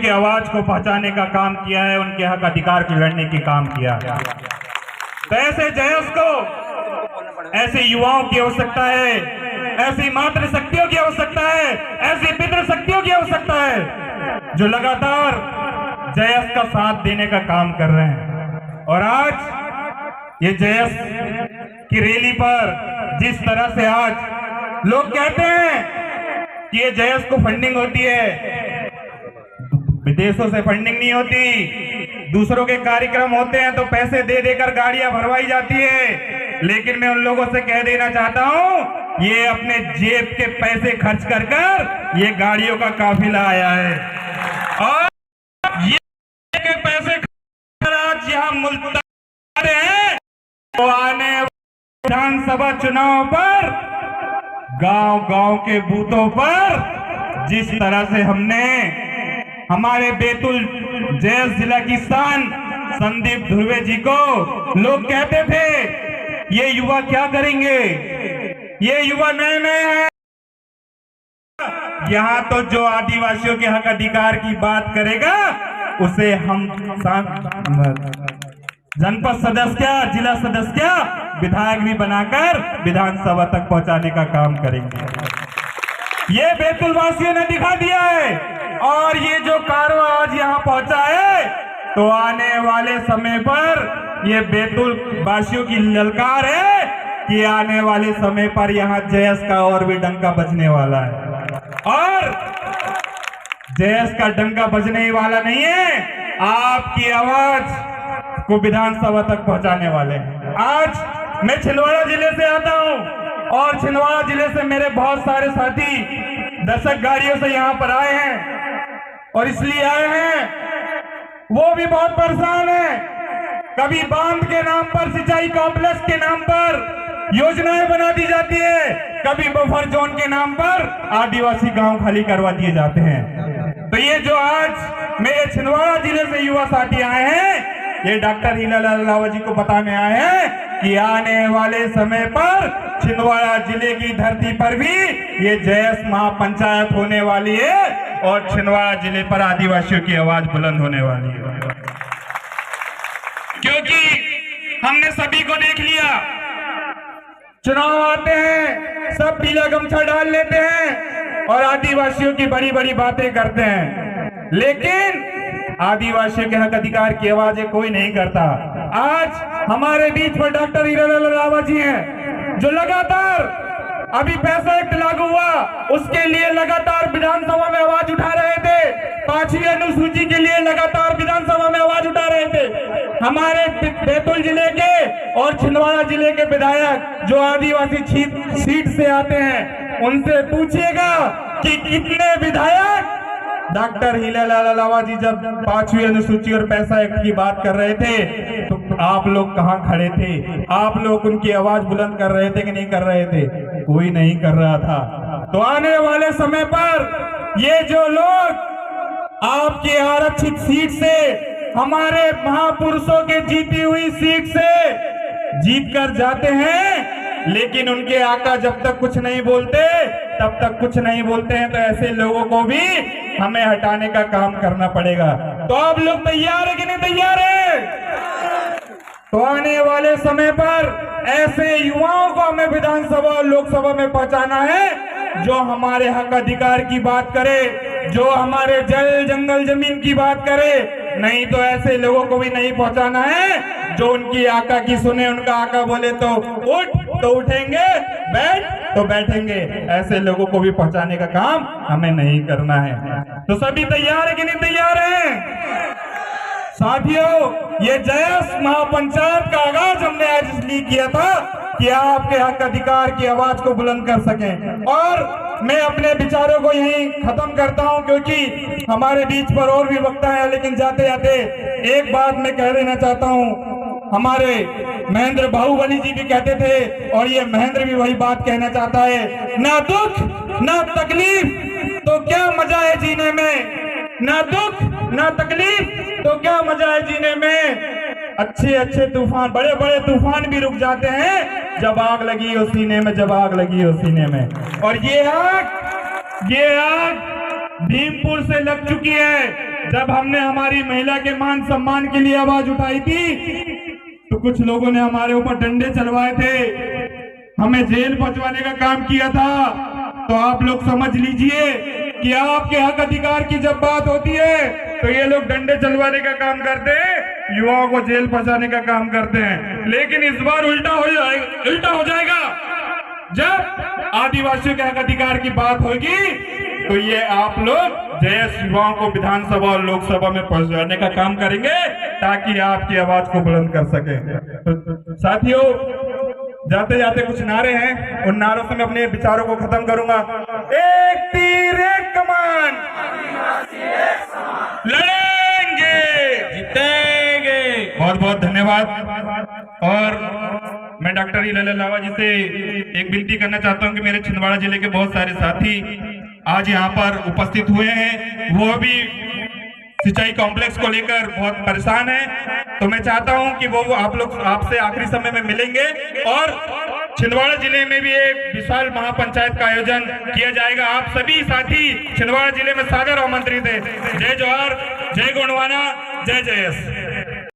की आवाज को पहुंचाने का काम किया है, उनके हक अधिकार की लड़ने की काम किया है। तो ऐसे जयस को, ऐसे युवाओं की आवश्यकता है, ऐसी मातृ शक्तियों की आवश्यकता है, ऐसी पितृ शक्तियों की आवश्यकता है जो लगातार जयस का साथ देने का काम कर रहे हैं। और आज ये जयस की रैली पर जिस तरह से आज लोग कहते हैं कि ये जयस को फंडिंग होती है, विदेशों से फंडिंग नहीं होती, दूसरों के कार्यक्रम होते हैं तो पैसे दे देकर गाड़ियां भरवाई जाती है। लेकिन मैं उन लोगों से कह देना चाहता हूं, ये अपने जेब के पैसे खर्च कर कर ये गाड़ियों का काफिला आया है और ये के पैसे आज यहाँ मुल्तान हैं। तो आने विधानसभा चुनाव पर गांव-गांव के बूथों पर जिस तरह से हमने हमारे बैतूल जयस जिला की शान संदीप ध्रुवे जी को लोग कहते थे ये युवा क्या करेंगे, ये युवा नए नए हैं। यहाँ तो जो आदिवासियों के हक अधिकार की बात करेगा उसे हम जनपद सदस्य, जिला सदस्य, विधायक भी बनाकर विधानसभा तक पहुंचाने का काम करेंगे। ये बैतूल वासियों ने दिखा दिया है और ये जो कारवां आज यहाँ पहुंचा है तो आने वाले समय पर ये बैतूल वासियों की ललकार है कि आने वाले समय पर यहाँ जयस का और भी डंका बजने वाला है। और जयस का डंका बजने वाला नहीं है, आपकी आवाज को विधानसभा तक पहुंचाने वाले हैं। आज मैं छिंदवाड़ा जिले से आता हूं और छिंदवाड़ा जिले से मेरे बहुत सारे साथी 10 गाड़ियों से यहाँ पर आए हैं और इसलिए आए हैं, वो भी बहुत परेशान है। कभी बांध के नाम पर, सिंचाई कॉम्प्लेक्स के नाम पर योजनाएं बना दी जाती है, कभी बफर जोन के नाम पर आदिवासी गांव खाली करवा दिए जाते हैं। तो ये जो आज मेरे छिंदवाड़ा जिले से युवा साथी आए हैं, ये डॉक्टर हीरालाल लावा जी को बताने आए हैं कि आने वाले समय पर छिंदवाड़ा जिले की धरती पर भी ये जयस महापंचायत होने वाली है और छिंदवाड़ा जिले पर आदिवासियों की आवाज बुलंद होने वाली है। क्योंकि हमने सभी को देख लिया, चुनाव आते हैं सब पीला गमछा डाल लेते हैं और आदिवासियों की बड़ी बड़ी बातें करते हैं, लेकिन आदिवासियों के हक अधिकार की आवाजें कोई नहीं करता। आज हमारे बीच में डॉक्टर हीरालाल लावा जी हैं जो लगातार अभी पैसा एक्ट लागू हुआ उसके लिए लगातार विधानसभा में आवाज उठा रहे थे, 5वीं अनुसूची के लिए लगातार विधानसभा में आवाज उठा रहे थे। हमारे बैतूल जिले के और छिंदवाड़ा जिले के विधायक जो आदिवासी सीट से आते हैं उनसे पूछिएगा कि कितने विधायक डॉक्टर हीरालाल लावा जी जब 5वीं अनुसूची और पैसा एक्ट की बात कर रहे थे तो आप लोग कहां खड़े थे? आप लोग उनकी आवाज बुलंद कर रहे थे कि नहीं कर रहे थे? कोई नहीं कर रहा था। तो आने वाले समय पर ये जो लोग आपकी आरक्षित सीट से, हमारे महापुरुषों के जीती हुई सीट से जीत कर जाते हैं, लेकिन उनके आका जब तक कुछ नहीं बोलते तब तक कुछ नहीं बोलते हैं, तो ऐसे लोगों को भी हमें हटाने का काम करना पड़ेगा। तो आप लोग तैयार है कि नहीं तैयार है? तो आने वाले समय पर ऐसे युवाओं को हमें विधानसभा और लोकसभा में पहुंचाना है जो हमारे हक अधिकार की बात करे, जो हमारे जल जंगल जमीन की बात करे। नहीं तो ऐसे लोगों को भी नहीं पहुंचाना है जो उनकी आका की सुने, उनका आका बोले तो उठ तो उठेंगे, बैठ तो बैठेंगे। ऐसे लोगों को भी पहुंचाने का काम हमें नहीं करना है। तो सभी तैयार है कि नहीं तैयार है? साथियों, ये जयस महापंचायत का आगाज हमने आज इसलिए किया था कि आपके हक अधिकार की आवाज को बुलंद कर सकें। और मैं अपने विचारों को यहीं खत्म करता हूं क्योंकि हमारे बीच पर और भी वक्ता है, लेकिन जाते जाते एक बात मैं कह देना चाहता हूं। हमारे महेंद्र बाहुबली जी भी कहते थे और ये महेंद्र भी वही बात कहना चाहता है, ना दुख ना तकलीफ तो क्या मजा है जीने में, ना दुख ना तकलीफ तो क्या मजा है जीने में। अच्छे अच्छे तूफान, बड़े बड़े तूफान भी रुक जाते हैं जब आग लगी हो सीने में, जब आग लगी हो सीने में। और ये आग भीमपुर से लग चुकी है। जब हमने हमारी महिला के मान सम्मान के लिए आवाज उठाई थी तो कुछ लोगों ने हमारे ऊपर डंडे चलवाए थे, हमें जेल पहुंचवाने का काम किया था। तो आप लोग समझ लीजिए कि आपके हक अधिकार की जब बात होती है तो ये लोग डंडे चलवाने का काम करते हैं, युवाओं को जेल पहुंचाने का काम करते हैं। लेकिन इस बार उल्टा हो जाएगा। जब आदिवासियों के हक अधिकार की बात होगी तो ये आप लोग जयस युवाओं को विधानसभा और लोकसभा में पहुंचाने का काम करेंगे ताकि आपकी आवाज को बुलंद कर सके। तो साथियों, जाते जाते कुछ नारे हैं, उन नारों से मैं अपने विचारों को खत्म करूंगा। एक तीर एक कमान, लड़ेंगे जीतेंगे। बहुत बहुत धन्यवाद। और मैं डॉक्टर ललन लावा जी से एक विनती करना चाहता हूं कि मेरे छिंदवाड़ा जिले के बहुत सारे साथी आज यहाँ पर उपस्थित हुए हैं, वो भी सिंचाई कॉम्प्लेक्स को लेकर बहुत परेशान है। तो मैं चाहता हूं कि वो आप लोग आपसे आखिरी समय में मिलेंगे और छिंदवाड़ा जिले में भी एक विशाल महापंचायत का आयोजन किया जाएगा। आप सभी साथी छिंदवाड़ा जिले में सादर आमंत्रित है। जय जोहार, जय गोंडवाना, जय जयस।